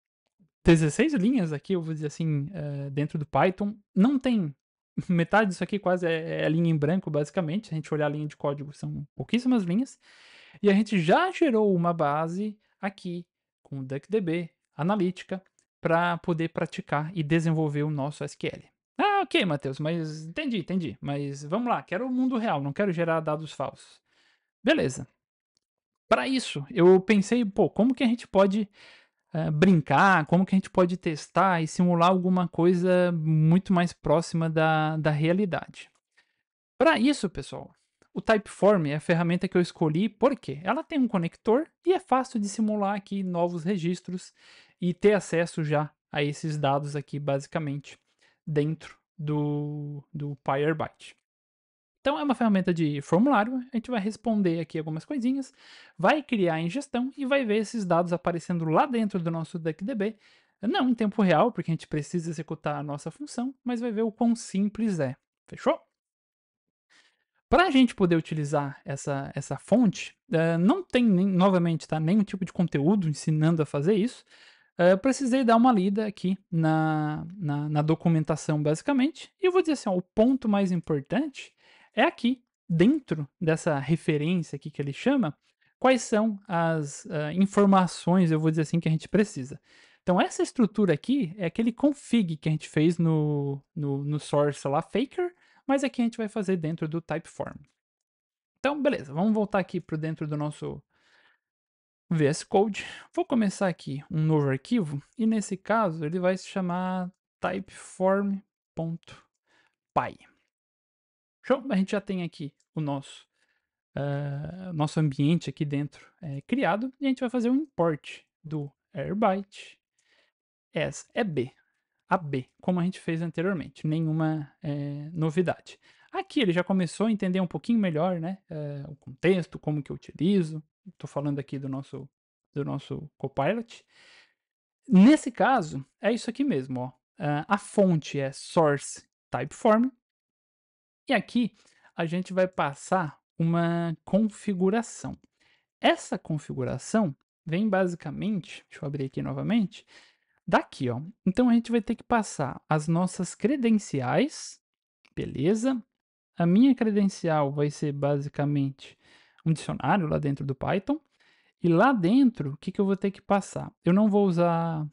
16 linhas aqui, eu vou dizer assim, dentro do Python. Não tem metade disso aqui quase é linha em branco, basicamente. Se a gente olhar a linha de código, são pouquíssimas linhas. E a gente já gerou uma base aqui com o DuckDB, Analytica, para poder praticar e desenvolver o nosso SQL. Ah, ok, Matheus, mas entendi. Mas vamos lá, quero o mundo real, não quero gerar dados falsos. Beleza. Para isso, eu pensei, pô, como que a gente pode brincar, como que a gente pode testar e simular alguma coisa muito mais próxima da realidade. Para isso, pessoal, o Typeform é a ferramenta que eu escolhi porque ela tem um conector e é fácil de simular aqui novos registros e ter acesso já a esses dados aqui, basicamente, dentro do PyAirByte. Então é uma ferramenta de formulário, a gente vai responder aqui algumas coisinhas, vai criar a ingestão e vai ver esses dados aparecendo lá dentro do nosso DuckDB, não em tempo real, porque a gente precisa executar a nossa função, mas vai ver o quão simples é. Fechou? Para a gente poder utilizar essa fonte, não tem, novamente, tá, nenhum tipo de conteúdo ensinando a fazer isso. Eu precisei dar uma lida aqui na documentação, basicamente, e eu vou dizer assim: ó, o ponto mais importante é aqui, dentro dessa referência aqui que ele chama, quais são as informações, eu vou dizer assim, que a gente precisa. Então, essa estrutura aqui é aquele config que a gente fez no source lá, faker, mas aqui a gente vai fazer dentro do Typeform. Então, beleza, vamos voltar aqui para dentro do nosso VS Code. Vou começar aqui um novo arquivo e nesse caso ele vai se chamar typeform.py. Show? A gente já tem aqui o nosso ambiente aqui dentro criado e a gente vai fazer um import do airbyte as é b, a B, como a gente fez anteriormente, nenhuma novidade. Aqui ele já começou a entender um pouquinho melhor, né, o contexto, como que eu utilizo. Estou falando aqui do nosso Copilot. Nesse caso, é isso aqui mesmo, ó. A fonte é source typeform e aqui a gente vai passar uma configuração. Essa configuração vem basicamente, deixa eu abrir aqui novamente, daqui, ó. Então a gente vai ter que passar as nossas credenciais, beleza? A minha credencial vai ser basicamente um dicionário lá dentro do Python. E lá dentro, o que, que eu vou ter que passar? Eu não vou usar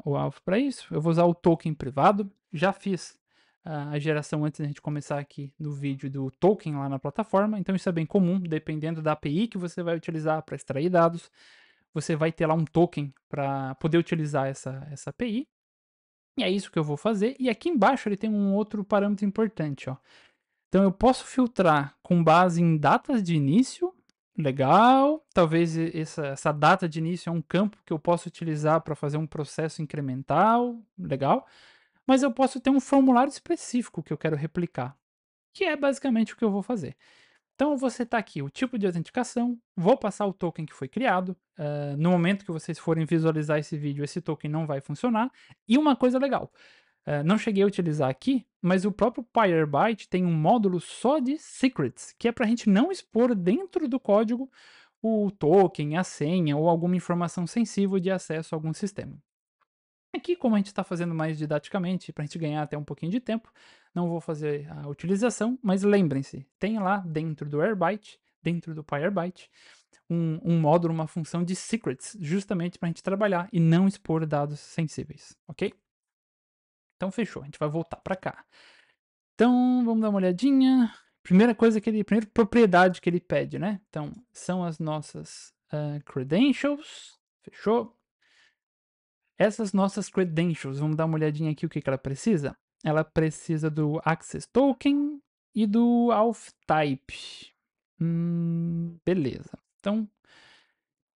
o alvo para isso, eu vou usar o token privado. Já fiz a geração antes da gente começar aqui no vídeo do token lá na plataforma, então isso é bem comum, dependendo da API que você vai utilizar para extrair dados, você vai ter lá um token para poder utilizar essa API. E é isso que eu vou fazer. E aqui embaixo ele tem um outro parâmetro importante, ó. Então eu posso filtrar com base em datas de início, legal. Talvez essa data de início é um campo que eu posso utilizar para fazer um processo incremental, legal. Mas eu posso ter um formulário específico que eu quero replicar, que é basicamente o que eu vou fazer. Então eu vou setar aqui o tipo de autenticação, vou passar o token que foi criado. No momento que vocês forem visualizar esse vídeo, esse token não vai funcionar. E uma coisa legal, não cheguei a utilizar aqui, mas o próprio PyAirByte tem um módulo só de secrets, que é para a gente não expor dentro do código o token, a senha ou alguma informação sensível de acesso a algum sistema. Aqui, como a gente está fazendo mais didaticamente, para a gente ganhar até um pouquinho de tempo, não vou fazer a utilização, mas lembrem-se, tem lá dentro do Airbyte, dentro do PyAirByte, um módulo, uma função de secrets, justamente para a gente trabalhar e não expor dados sensíveis, ok? Então fechou, a gente vai voltar para cá. Então, vamos dar uma olhadinha. Primeira propriedade que ele pede, né? Então, são as nossas credentials. Fechou? Essas nossas credentials, vamos dar uma olhadinha aqui o que ela precisa. Ela precisa do access token e do auth type. Beleza. Então,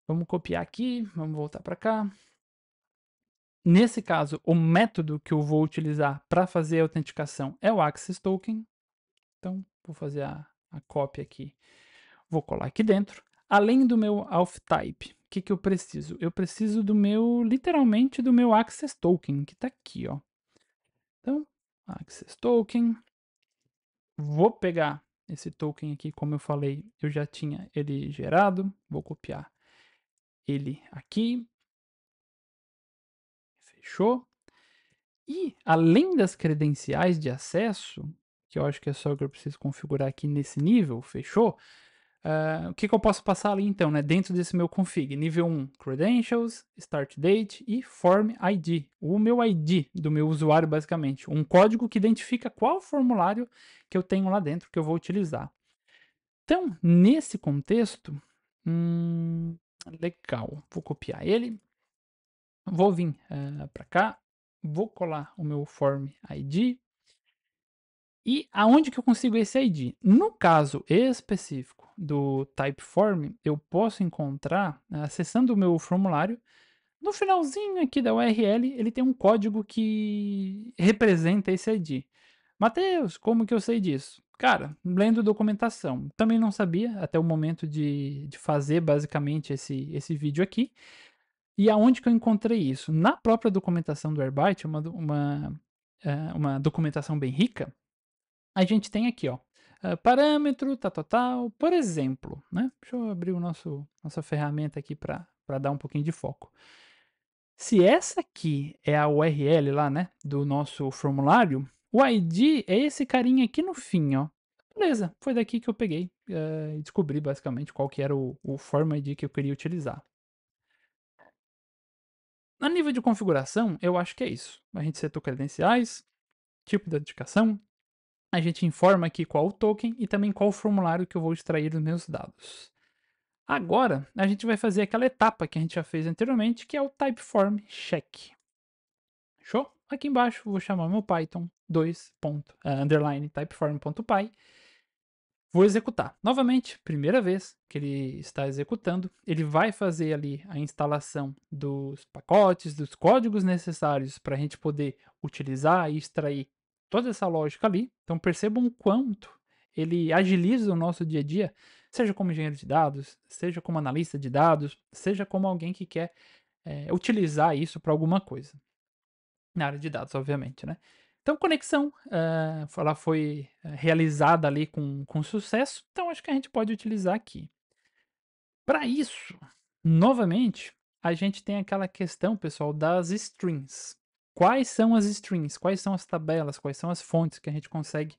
vamos copiar aqui, vamos voltar para cá. Nesse caso, o método que eu vou utilizar para fazer a autenticação é o access token. Então, vou fazer a cópia aqui. Vou colar aqui dentro. Além do meu auth type, o que, que eu preciso? Eu preciso literalmente do meu access token, que está aqui, ó. Então, access token. Vou pegar esse token aqui, como eu falei, eu já tinha ele gerado. Vou copiar ele aqui. Fechou. E, além das credenciais de acesso, que eu acho que é só o que eu preciso configurar aqui nesse nível, fechou? O que que eu posso passar ali então, né, dentro desse meu config? Nível 1, credentials, start date e form ID. O meu ID do meu usuário, basicamente. Um código que identifica qual formulário que eu tenho lá dentro que eu vou utilizar. Então, nesse contexto, hum, legal. Vou copiar ele, vou vir para cá, vou colar o meu form ID. E aonde que eu consigo esse ID? No caso específico do Typeform, eu posso encontrar, acessando o meu formulário, no finalzinho aqui da URL, ele tem um código que representa esse ID. Mateus, como que eu sei disso? Cara, lendo documentação. Também não sabia até o momento de fazer basicamente esse vídeo aqui. E aonde que eu encontrei isso? Na própria documentação do Airbyte, uma documentação bem rica, a gente tem aqui, ó, parâmetro, tal, tal, tal, por exemplo, né? Deixa eu abrir nossa ferramenta aqui para dar um pouquinho de foco. Se essa aqui é a URL lá, né, do nosso formulário, o ID é esse carinha aqui no fim, ó. Beleza, foi daqui que eu peguei e descobri basicamente qual que era o form ID que eu queria utilizar. A nível de configuração, eu acho que é isso. A gente setou credenciais, tipo de autenticação, a gente informa aqui qual o token e também qual o formulário que eu vou extrair os meus dados. Agora, a gente vai fazer aquela etapa que a gente já fez anteriormente, que é o Typeform Check. Show? Aqui embaixo eu vou chamar meu Python 2. Underline typeform.py. Vou executar. Novamente, primeira vez que ele está executando, ele vai fazer ali a instalação dos pacotes, dos códigos necessários para a gente poder utilizar e extrair toda essa lógica ali. Então percebam o quanto ele agiliza o nosso dia a dia, seja como engenheiro de dados, seja como analista de dados, seja como alguém que quer utilizar isso para alguma coisa. Na área de dados, obviamente, né. Então conexão, ela foi realizada ali com sucesso, então acho que a gente pode utilizar aqui. Para isso, novamente, a gente tem aquela questão, pessoal, das strings. Quais são as strings? Quais são as tabelas? Quais são as fontes que a gente consegue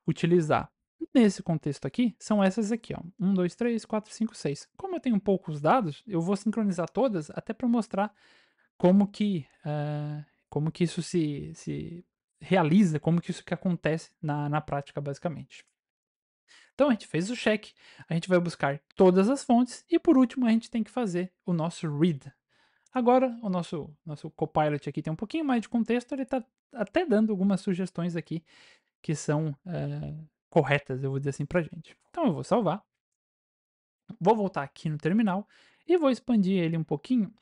utilizar? Nesse contexto aqui, são essas aqui, ó, 1, 2, 3, 4, 5, 6. Como eu tenho poucos dados, eu vou sincronizar todas até para mostrar como que isso se realiza, como que isso que acontece na prática, basicamente. Então a gente fez o check, a gente vai buscar todas as fontes e por último a gente tem que fazer o nosso read. Agora o nosso Copilot aqui tem um pouquinho mais de contexto, ele está até dando algumas sugestões aqui que são corretas, eu vou dizer assim, pra gente. Então eu vou salvar, vou voltar aqui no terminal e vou expandir ele um pouquinho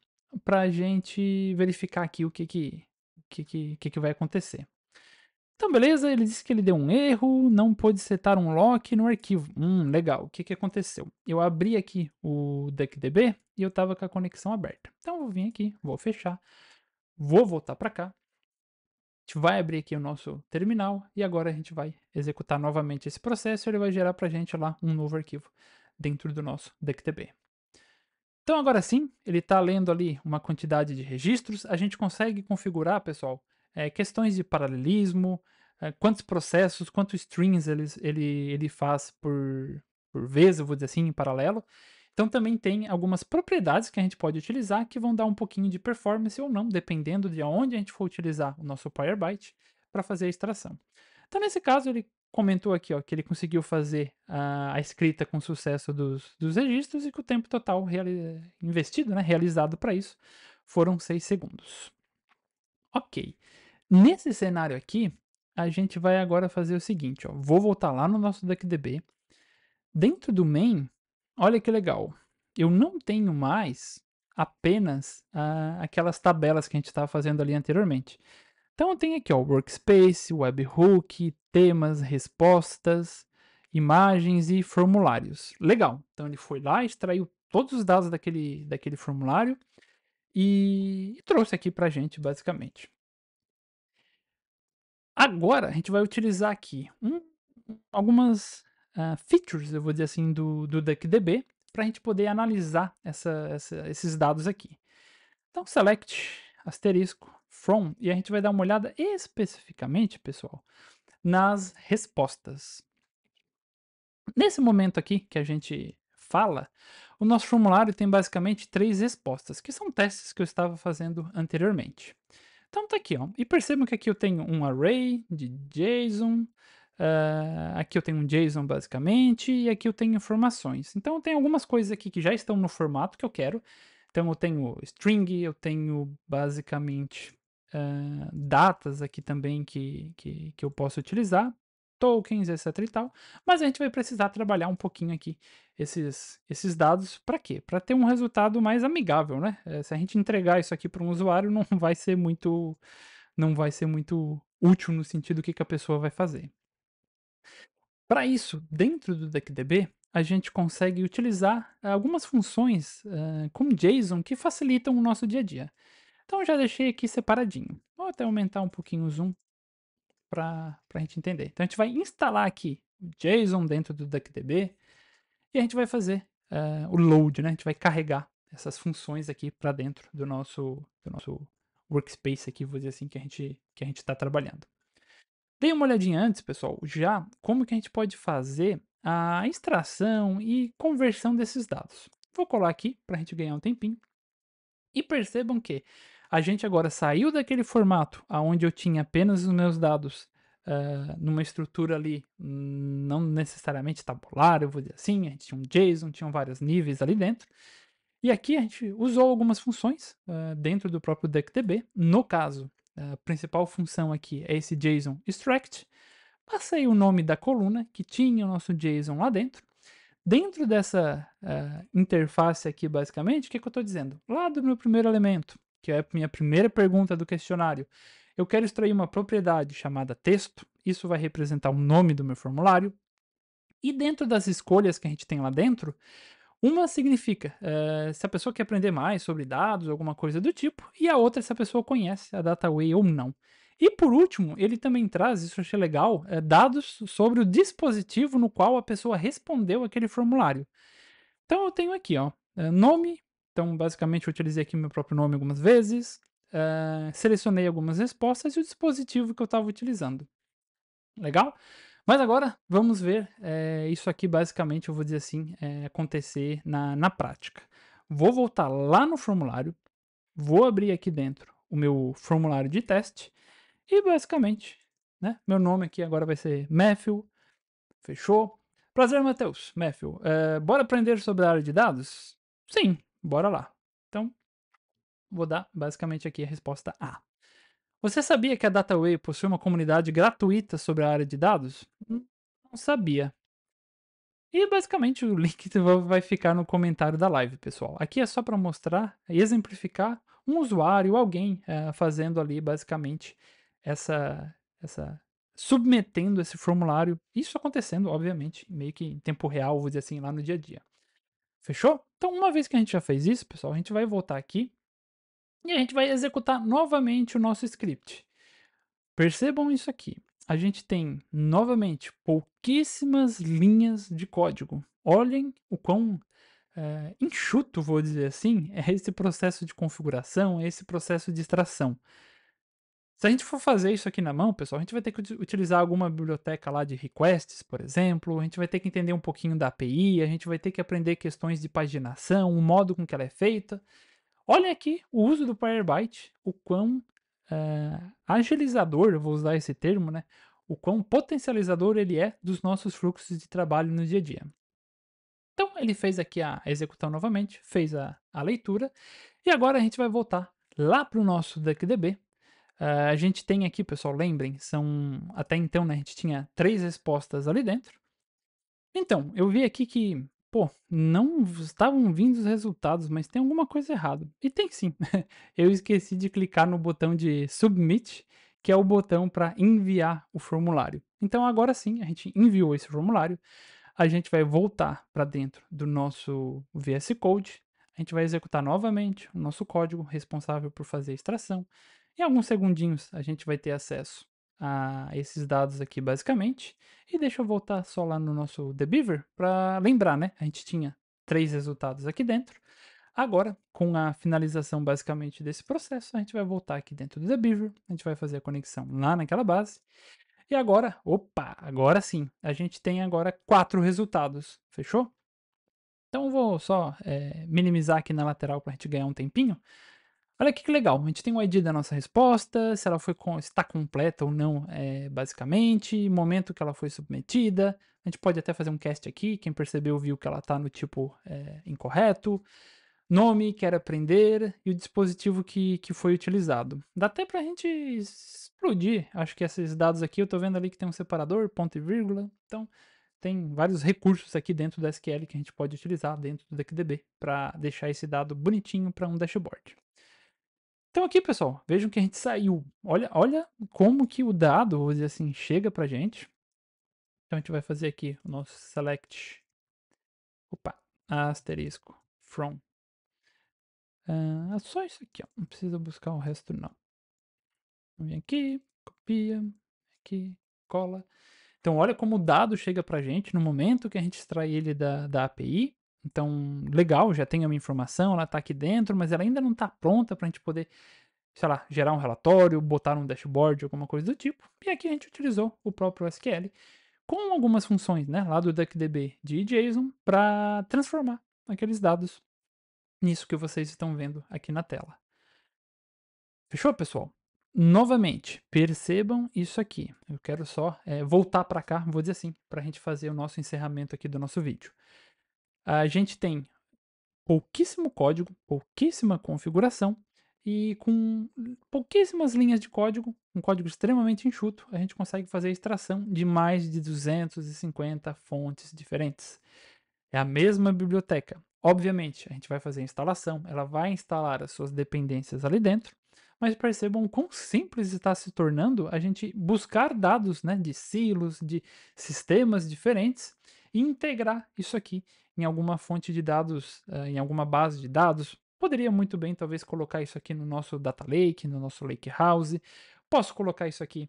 para a gente verificar aqui o que que vai acontecer. Então, beleza, ele disse que ele deu um erro, não pôde setar um lock no arquivo. Legal. O que que aconteceu? Eu abri aqui o DuckDB e eu estava com a conexão aberta. Então, eu vou vir aqui, vou fechar, vou voltar para cá. A gente vai abrir aqui o nosso terminal e agora a gente vai executar novamente esse processo e ele vai gerar para a gente lá um novo arquivo dentro do nosso DuckDB. Então agora sim, ele está lendo ali uma quantidade de registros, a gente consegue configurar, pessoal, questões de paralelismo, quantos processos, quantos strings ele faz por vez, eu vou dizer assim, em paralelo. Então também tem algumas propriedades que a gente pode utilizar que vão dar um pouquinho de performance ou não, dependendo de onde a gente for utilizar o nosso Pyrebyte para fazer a extração. Então nesse caso ele comentou aqui, ó, que ele conseguiu fazer a escrita com sucesso dos registros e que o tempo total investido, né, realizado para isso, foram 6 segundos. Ok. Nesse cenário aqui, a gente vai agora fazer o seguinte, ó, vou voltar lá no nosso DuckDB. Dentro do main, olha que legal, eu não tenho mais apenas aquelas tabelas que a gente estava fazendo ali anteriormente. Então eu tenho aqui, ó, Workspace, Webhook, temas, respostas, imagens e formulários. Legal. Então ele foi lá, extraiu todos os dados daquele formulário e trouxe aqui pra gente, basicamente. Agora a gente vai utilizar aqui algumas features, eu vou dizer assim, do DuckDB, para a gente poder analisar esses dados aqui. Então, select asterisco from e a gente vai dar uma olhada especificamente, pessoal, nas respostas. Nesse momento aqui que a gente fala, o nosso formulário tem basicamente 3 respostas, que são testes que eu estava fazendo anteriormente. Então tá aqui, ó. E percebam que aqui eu tenho um array de JSON, aqui eu tenho um JSON basicamente, e aqui eu tenho informações. Então tem algumas coisas aqui que já estão no formato que eu quero. Então eu tenho string, eu tenho basicamente datas aqui também que eu posso utilizar, tokens, etc e tal. Mas a gente vai precisar trabalhar um pouquinho aqui esses dados para quê? Para ter um resultado mais amigável, né? Se a gente entregar isso aqui para um usuário, não vai ser muito útil no sentido do que a pessoa vai fazer. Para isso, dentro do DuckDB, a gente consegue utilizar algumas funções com JSON que facilitam o nosso dia a dia. Então, eu já deixei aqui separadinho. Vou até aumentar um pouquinho o zoom para a gente entender. Então, a gente vai instalar aqui o JSON dentro do DuckDB e a gente vai fazer o load, né? A gente vai carregar essas funções aqui para dentro do nosso workspace aqui, vou dizer assim, que a gente está trabalhando. Dei uma olhadinha antes, pessoal, já como que a gente pode fazer a extração e conversão desses dados. Vou colar aqui para a gente ganhar um tempinho. E percebam que a gente agora saiu daquele formato onde eu tinha apenas os meus dados numa estrutura ali, não necessariamente tabular, eu vou dizer assim, a gente tinha um JSON, tinham vários níveis ali dentro. E aqui a gente usou algumas funções dentro do próprio DuckDB. No caso, a principal função aqui é esse JSON extract. Passei o nome da coluna que tinha o nosso JSON lá dentro. Dentro dessa interface aqui, basicamente, o que eu estou dizendo? Lá do meu primeiro elemento, que é a minha primeira pergunta do questionário, eu quero extrair uma propriedade chamada texto. Isso vai representar o nome do meu formulário. E dentro das escolhas que a gente tem lá dentro, uma significa se a pessoa quer aprender mais sobre dados, alguma coisa do tipo, e a outra se a pessoa conhece a Dataway ou não. E por último, ele também traz, isso eu achei legal, dados sobre o dispositivo no qual a pessoa respondeu aquele formulário. Então eu tenho aqui, ó, nome, então basicamente eu utilizei aqui meu próprio nome algumas vezes, selecionei algumas respostas e o dispositivo que eu estava utilizando. Legal? Mas agora vamos ver isso aqui basicamente, eu vou dizer assim, acontecer na prática. Vou voltar lá no formulário, vou abrir aqui dentro o meu formulário de teste e basicamente, né, meu nome aqui agora vai ser Matthew, fechou? Prazer, Matheus. Matthew, bora aprender sobre a área de dados? Sim, bora lá. Então, vou dar basicamente aqui a resposta A. Você sabia que a Dataway possui uma comunidade gratuita sobre a área de dados? Não sabia. E basicamente o link vai ficar no comentário da live, pessoal. Aqui é só para mostrar e exemplificar um usuário, alguém fazendo ali basicamente essa submetendo esse formulário. Isso acontecendo, obviamente, meio que em tempo real, vou dizer assim, lá no dia a dia. Fechou? Então, uma vez que a gente já fez isso, pessoal, a gente vai voltar aqui e a gente vai executar novamente o nosso script. Percebam isso aqui. A gente tem, novamente, pouquíssimas linhas de código. Olhem o quão enxuto, vou dizer assim, é esse processo de configuração, é esse processo de extração. Se a gente for fazer isso aqui na mão, pessoal, a gente vai ter que utilizar alguma biblioteca lá de requests, por exemplo, a gente vai ter que entender um pouquinho da API, a gente vai ter que aprender questões de paginação, o modo com que ela é feita. Olhem aqui o uso do Pyrebyte, o quão agilizador, eu vou usar esse termo, né? O quão potencializador ele é dos nossos fluxos de trabalho no dia a dia. Então, ele fez aqui a execução novamente, fez a leitura, e agora a gente vai voltar lá para o nosso DuckDB. A gente tem aqui, pessoal, lembrem, até então, né, a gente tinha 3 respostas ali dentro. Então, eu vi aqui que, pô, não estavam vindo os resultados, mas tem alguma coisa errada. E tem sim. Eu esqueci de clicar no botão de Submit, que é o botão para enviar o formulário. Então, agora sim, a gente enviou esse formulário. A gente vai voltar para dentro do nosso VS Code. A gente vai executar novamente o nosso código responsável por fazer a extração. Em alguns segundinhos, a gente vai ter acesso a esses dados aqui, basicamente. E deixa eu voltar só lá no nosso Debeaver para lembrar, né? A gente tinha 3 resultados aqui dentro. Agora, com a finalização basicamente desse processo, a gente vai voltar aqui dentro do Debeaver, a gente vai fazer a conexão lá naquela base. E agora, opa, agora sim, a gente tem agora 4 resultados, fechou? Então eu vou só, minimizar aqui na lateral para a gente ganhar um tempinho. Olha aqui que legal, a gente tem o ID da nossa resposta, se ela foi se está completa ou não, basicamente, momento que ela foi submetida, a gente pode até fazer um cast aqui, quem percebeu viu que ela está no tipo, incorreto, nome, quer aprender e o dispositivo que foi utilizado. Dá até pra gente explodir, acho que esses dados aqui, eu tô vendo ali que tem um separador, ponto e vírgula, então tem vários recursos aqui dentro do SQL que a gente pode utilizar dentro do DuckDB para deixar esse dado bonitinho para um dashboard. Então aqui, pessoal, vejam que a gente saiu. Olha como que o dado, vou dizer assim, chega pra gente. Então a gente vai fazer aqui o nosso select, opa, asterisco, from. Só isso aqui, ó. Não precisa buscar o resto, não. Vem aqui, copia, aqui, cola. Então, olha como o dado chega pra gente no momento que a gente extrai ele da API. Então, legal, já tem a minha informação, ela tá aqui dentro, mas ela ainda não tá pronta pra gente poder, sei lá, gerar um relatório, botar num dashboard, alguma coisa do tipo. E aqui a gente utilizou o próprio SQL com algumas funções, né, lá do DuckDB de JSON para transformar aqueles dados nisso que vocês estão vendo aqui na tela. Fechou, pessoal? Novamente, percebam isso aqui. Eu quero só voltar para cá, vou dizer assim, para a gente fazer o nosso encerramento aqui do nosso vídeo. A gente tem pouquíssimo código, pouquíssima configuração e com pouquíssimas linhas de código, um código extremamente enxuto, a gente consegue fazer a extração de mais de 250 fontes diferentes. É a mesma biblioteca. Obviamente, a gente vai fazer a instalação, ela vai instalar as suas dependências ali dentro, mas percebam quão simples está se tornando a gente buscar dados, né, de silos, de sistemas diferentes e integrar isso aqui em alguma fonte de dados, em alguma base de dados. Poderia muito bem, talvez, colocar isso aqui no nosso Data Lake, no nosso Lake House. Posso colocar isso aqui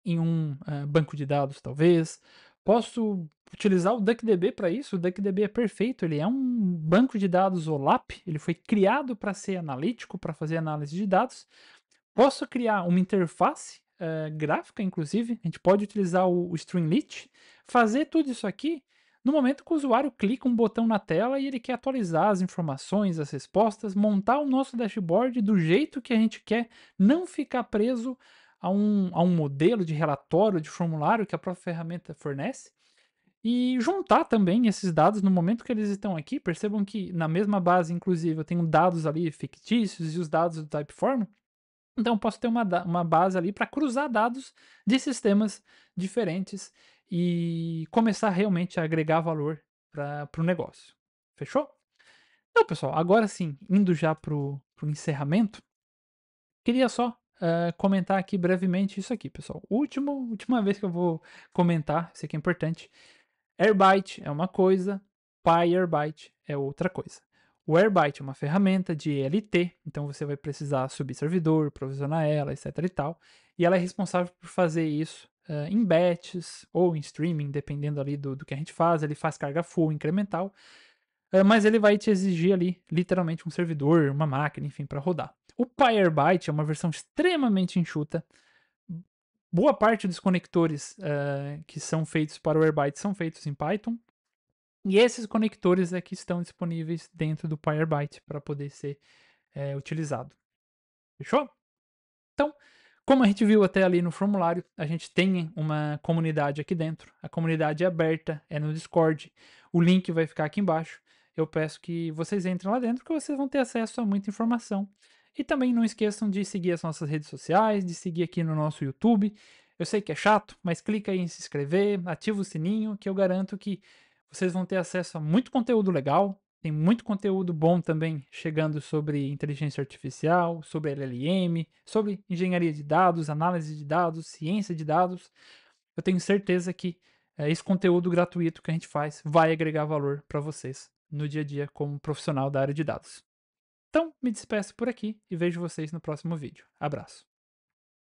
em um banco de dados, talvez. Posso utilizar o DuckDB para isso. O DuckDB é perfeito. Ele é um banco de dados OLAP. Ele foi criado para ser analítico, para fazer análise de dados. Posso criar uma interface gráfica, inclusive. A gente pode utilizar o Streamlit, fazer tudo isso aqui no momento que o usuário clica um botão na tela e ele quer atualizar as informações, as respostas, montar o nosso dashboard do jeito que a gente quer, não ficar preso a um modelo de relatório, de formulário que a própria ferramenta fornece. E juntar também esses dados no momento que eles estão aqui. Percebam que na mesma base, inclusive, eu tenho dados ali fictícios e os dados do Typeform. Então, eu posso ter uma base ali para cruzar dados de sistemas diferentes e começar realmente a agregar valor para o negócio. Fechou? Então, pessoal, agora sim, indo já para o encerramento, queria só comentar aqui brevemente isso aqui, pessoal. Última vez que eu vou comentar, isso aqui é importante. Airbyte é uma coisa, PyAirbyte é outra coisa. O Airbyte é uma ferramenta de ELT, então você vai precisar subir servidor, provisionar ela, etc e tal. E ela é responsável por fazer isso em batches ou em streaming, dependendo ali do que a gente faz. Ele faz carga full, incremental, mas ele vai te exigir ali, literalmente, um servidor, uma máquina, enfim, para rodar. O PyAirbyte é uma versão extremamente enxuta. Boa parte dos conectores que são feitos para o Airbyte são feitos em Python. E esses conectores é que estão disponíveis dentro do PyAirbyte para poder ser utilizado. Fechou? Então, como a gente viu até ali no formulário, a gente tem uma comunidade aqui dentro. A comunidade é aberta, é no Discord. O link vai ficar aqui embaixo. Eu peço que vocês entrem lá dentro, que vocês vão ter acesso a muita informação. E também não esqueçam de seguir as nossas redes sociais, de seguir aqui no nosso YouTube. Eu sei que é chato, mas clica aí em se inscrever, ativa o sininho, que eu garanto que vocês vão ter acesso a muito conteúdo legal. Tem muito conteúdo bom também chegando sobre inteligência artificial, sobre LLM, sobre engenharia de dados, análise de dados, ciência de dados. Eu tenho certeza que esse conteúdo gratuito que a gente faz vai agregar valor para vocês no dia a dia como profissional da área de dados. Então, me despeço por aqui e vejo vocês no próximo vídeo. Abraço.